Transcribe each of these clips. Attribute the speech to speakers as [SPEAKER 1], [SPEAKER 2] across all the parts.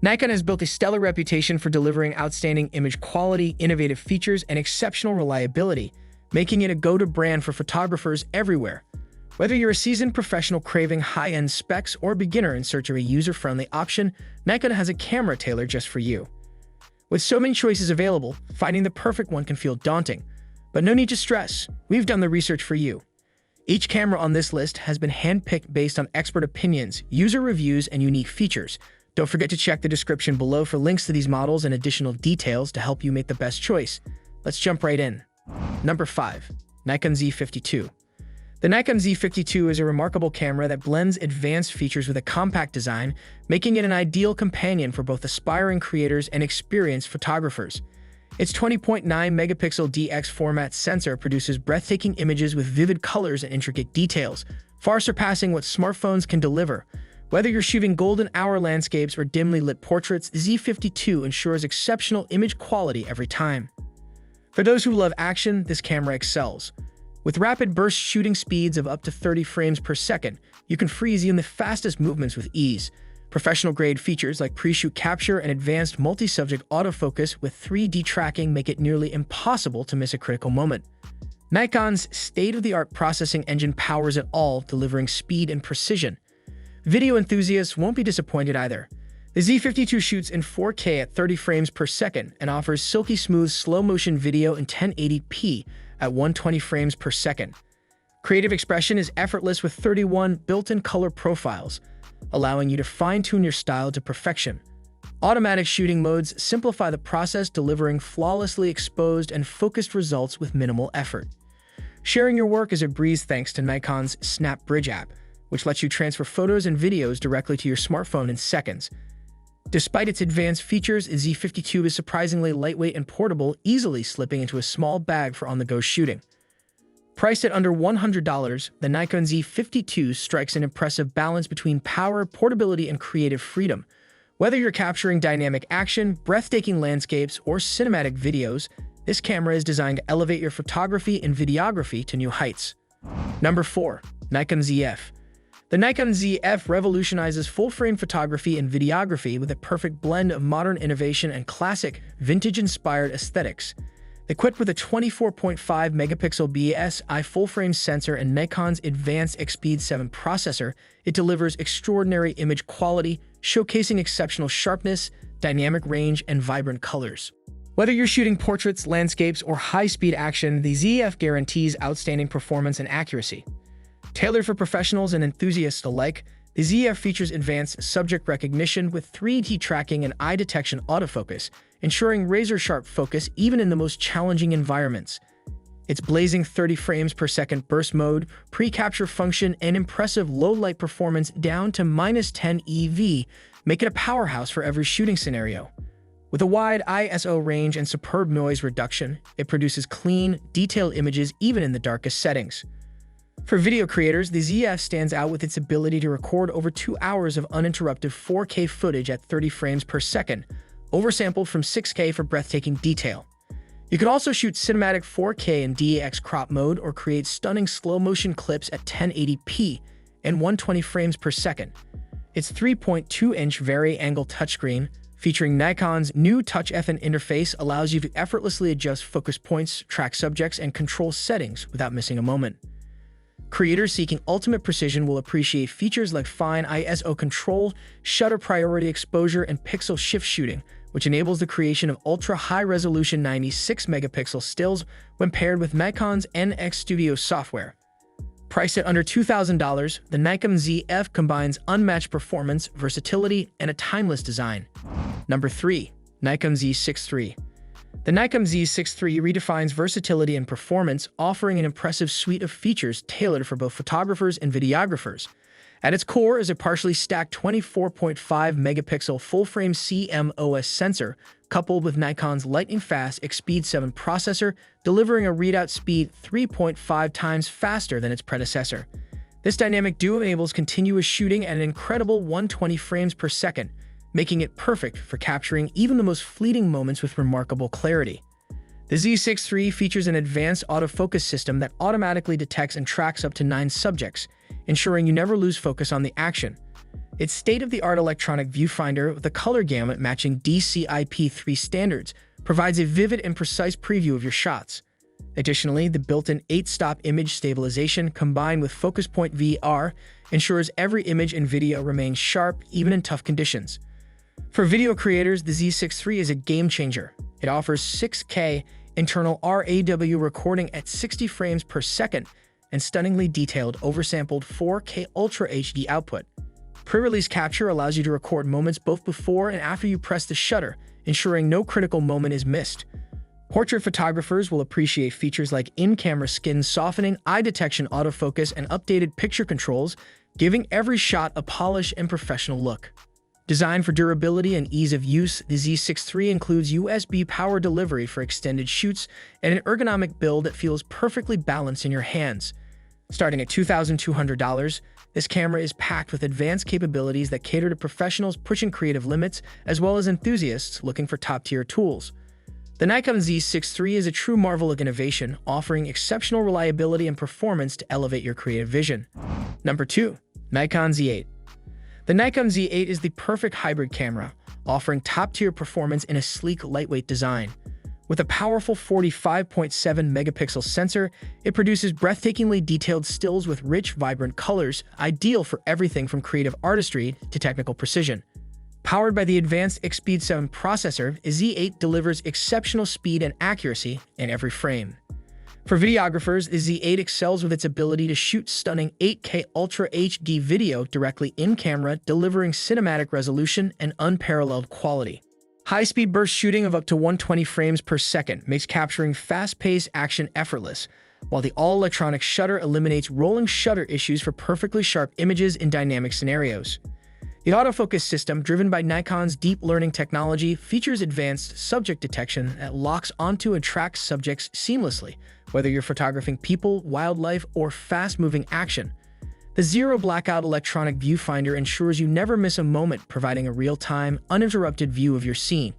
[SPEAKER 1] Nikon has built a stellar reputation for delivering outstanding image quality, innovative features, and exceptional reliability, making it a go-to brand for photographers everywhere. Whether you're a seasoned professional craving high-end specs or a beginner in search of a user-friendly option, Nikon has a camera tailored just for you. With so many choices available, finding the perfect one can feel daunting. But no need to stress, we've done the research for you. Each camera on this list has been handpicked based on expert opinions, user reviews, and unique features. Don't forget to check the description below for links to these models and additional details to help you make the best choice. Let's jump right in. Number 5. Nikon Z52. The Nikon Z52 is a remarkable camera that blends advanced features with a compact design, making it an ideal companion for both aspiring creators and experienced photographers. Its 20.9-megapixel DX format sensor produces breathtaking images with vivid colors and intricate details, far surpassing what smartphones can deliver. Whether you're shooting golden hour landscapes or dimly lit portraits, Z52 ensures exceptional image quality every time. For those who love action, this camera excels. With rapid burst shooting speeds of up to 30 frames per second, you can freeze even the fastest movements with ease. Professional-grade features like pre-shoot capture and advanced multi-subject autofocus with 3D tracking make it nearly impossible to miss a critical moment. Nikon's state-of-the-art processing engine powers it all, delivering speed and precision. Video enthusiasts won't be disappointed either. The Z52 shoots in 4K at 30 frames per second and offers silky smooth slow-motion video in 1080p at 120 frames per second. Creative expression is effortless with 31 built-in color profiles, allowing you to fine-tune your style to perfection. Automatic shooting modes simplify the process, delivering flawlessly exposed and focused results with minimal effort. Sharing your work is a breeze thanks to Nikon's Snap Bridge app, which lets you transfer photos and videos directly to your smartphone in seconds. Despite its advanced features, the Z52 is surprisingly lightweight and portable, easily slipping into a small bag for on-the-go shooting. Priced at under $100, the Nikon Z52 strikes an impressive balance between power, portability, and creative freedom. Whether you're capturing dynamic action, breathtaking landscapes, or cinematic videos, this camera is designed to elevate your photography and videography to new heights. Number 4. Nikon Zf. The Nikon Zf revolutionizes full-frame photography and videography with a perfect blend of modern innovation and classic, vintage-inspired aesthetics. Equipped with a 24.5-megapixel BSI full-frame sensor and Nikon's advanced Xpeed 7 processor, it delivers extraordinary image quality, showcasing exceptional sharpness, dynamic range, and vibrant colors. Whether you're shooting portraits, landscapes, or high-speed action, the Zf guarantees outstanding performance and accuracy. Tailored for professionals and enthusiasts alike, the Zf features advanced subject recognition with 3D tracking and eye detection autofocus, ensuring razor-sharp focus even in the most challenging environments. Its blazing 30 frames per second burst mode, pre-capture function, and impressive low-light performance down to -10 EV make it a powerhouse for every shooting scenario. With a wide ISO range and superb noise reduction, it produces clean, detailed images even in the darkest settings. For video creators, the Zf stands out with its ability to record over 2 hours of uninterrupted 4K footage at 30 frames per second, oversampled from 6K for breathtaking detail. You can also shoot cinematic 4K in DX crop mode or create stunning slow-motion clips at 1080p and 120 frames per second. Its 3.2-inch vari-angle touchscreen, featuring Nikon's new Touch FN interface, allows you to effortlessly adjust focus points, track subjects, and control settings without missing a moment. Creators seeking ultimate precision will appreciate features like fine ISO control, shutter priority exposure, and pixel shift shooting, which enables the creation of ultra-high-resolution 96-megapixel stills when paired with Nikon's NX Studio software. Priced at under $2,000, the Nikon Zf combines unmatched performance, versatility, and a timeless design. Number 3. Nikon Z6III. The Nikon Z6III redefines versatility and performance, offering an impressive suite of features tailored for both photographers and videographers. At its core is a partially stacked 24.5-megapixel full-frame CMOS sensor, coupled with Nikon's lightning-fast Xpeed 7 processor, delivering a readout speed 3.5 times faster than its predecessor. This dynamic duo enables continuous shooting at an incredible 120 frames per second, making it perfect for capturing even the most fleeting moments with remarkable clarity. The Z6III features an advanced autofocus system that automatically detects and tracks up to 9 subjects, ensuring you never lose focus on the action. Its state-of-the-art electronic viewfinder with a color gamut matching DCI-P3 standards provides a vivid and precise preview of your shots. Additionally, the built-in 8-stop image stabilization combined with focus point VR ensures every image and video remains sharp even in tough conditions. For video creators, the Z6III is a game-changer. It offers 6K internal RAW recording at 60 frames per second and stunningly detailed oversampled 4K Ultra HD output. Pre-release capture allows you to record moments both before and after you press the shutter, ensuring no critical moment is missed. Portrait photographers will appreciate features like in-camera skin softening, eye detection autofocus, and updated picture controls, giving every shot a polished and professional look. Designed for durability and ease of use, the Z6III includes USB power delivery for extended shoots and an ergonomic build that feels perfectly balanced in your hands. Starting at $2,200, this camera is packed with advanced capabilities that cater to professionals pushing creative limits as well as enthusiasts looking for top-tier tools. The Nikon Z6III is a true marvel of innovation, offering exceptional reliability and performance to elevate your creative vision. Number 2. Nikon Z8. The Nikon Z8 is the perfect hybrid camera, offering top-tier performance in a sleek, lightweight design. With a powerful 45.7 megapixel sensor, it produces breathtakingly detailed stills with rich, vibrant colors, ideal for everything from creative artistry to technical precision. Powered by the advanced Speed 7 processor, Z8 delivers exceptional speed and accuracy in every frame. For videographers, the Z8 excels with its ability to shoot stunning 8K Ultra HD video directly in-camera, delivering cinematic resolution and unparalleled quality. High-speed burst shooting of up to 120 frames per second makes capturing fast-paced action effortless, while the all-electronic shutter eliminates rolling shutter issues for perfectly sharp images in dynamic scenarios. The autofocus system, driven by Nikon's deep learning technology, features advanced subject detection that locks onto and tracks subjects seamlessly, whether you're photographing people, wildlife, or fast-moving action. The zero-blackout electronic viewfinder ensures you never miss a moment, providing a real-time, uninterrupted view of your scene.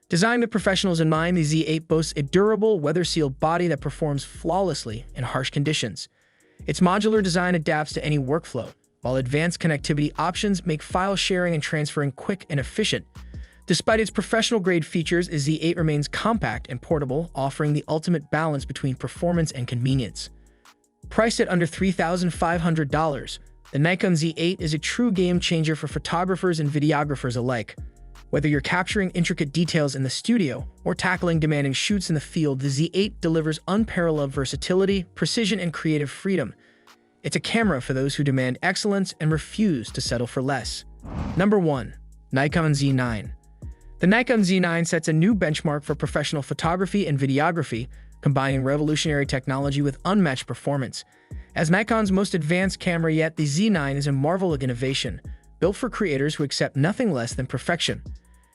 [SPEAKER 1] Designed with professionals in mind, the Z8 boasts a durable, weather-sealed body that performs flawlessly in harsh conditions. Its modular design adapts to any workflow, while advanced connectivity options make file sharing and transferring quick and efficient. Despite its professional-grade features, the Z8 remains compact and portable, offering the ultimate balance between performance and convenience. Priced at under $3,500, the Nikon Z8 is a true game-changer for photographers and videographers alike. Whether you're capturing intricate details in the studio or tackling demanding shoots in the field, the Z8 delivers unparalleled versatility, precision, and creative freedom. It's a camera for those who demand excellence and refuse to settle for less. Number 1. Nikon Z9. The Nikon Z9 sets a new benchmark for professional photography and videography, combining revolutionary technology with unmatched performance. As Nikon's most advanced camera yet, the Z9 is a marvel of innovation, built for creators who accept nothing less than perfection.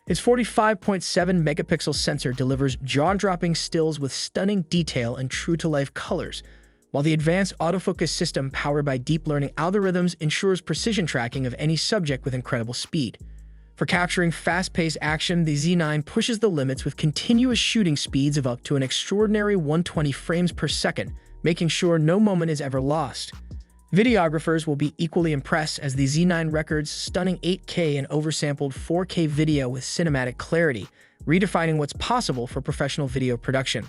[SPEAKER 1] Its 45.7 megapixel sensor delivers jaw-dropping stills with stunning detail and true-to-life colors, while the advanced autofocus system powered by deep learning algorithms ensures precision tracking of any subject with incredible speed. For capturing fast-paced action, the Z9 pushes the limits with continuous shooting speeds of up to an extraordinary 120 frames per second, making sure no moment is ever lost. Videographers will be equally impressed as the Z9 records stunning 8K and oversampled 4K video with cinematic clarity, redefining what's possible for professional video production.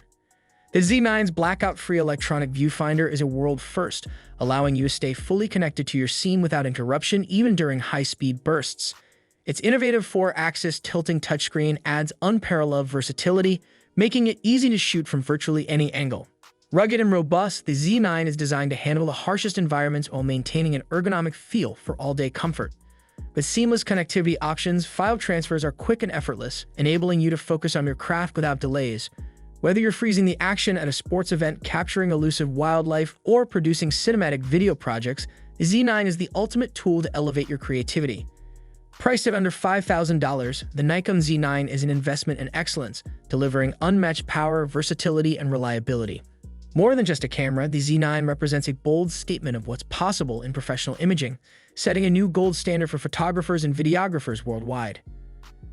[SPEAKER 1] The Z9's blackout-free electronic viewfinder is a world first, allowing you to stay fully connected to your scene without interruption even during high-speed bursts. Its innovative 4-axis tilting touchscreen adds unparalleled versatility, making it easy to shoot from virtually any angle. Rugged and robust, the Z9 is designed to handle the harshest environments while maintaining an ergonomic feel for all-day comfort. With seamless connectivity options, file transfers are quick and effortless, enabling you to focus on your craft without delays. Whether you're freezing the action at a sports event, capturing elusive wildlife, or producing cinematic video projects, the Z9 is the ultimate tool to elevate your creativity. Priced at under $5,000, the Nikon Z9 is an investment in excellence, delivering unmatched power, versatility, and reliability. More than just a camera, the Z9 represents a bold statement of what's possible in professional imaging, setting a new gold standard for photographers and videographers worldwide.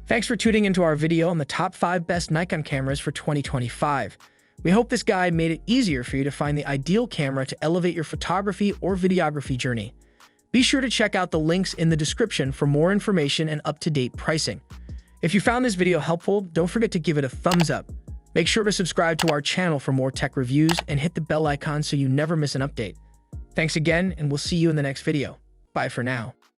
[SPEAKER 1] Thanks for tuning into our video on the top 5 best Nikon cameras for 2025. We hope this guide made it easier for you to find the ideal camera to elevate your photography or videography journey. Be sure to check out the links in the description for more information and up-to-date pricing. If you found this video helpful, don't forget to give it a thumbs up. Make sure to subscribe to our channel for more tech reviews and hit the bell icon so you never miss an update. Thanks again, and we'll see you in the next video. Bye for now.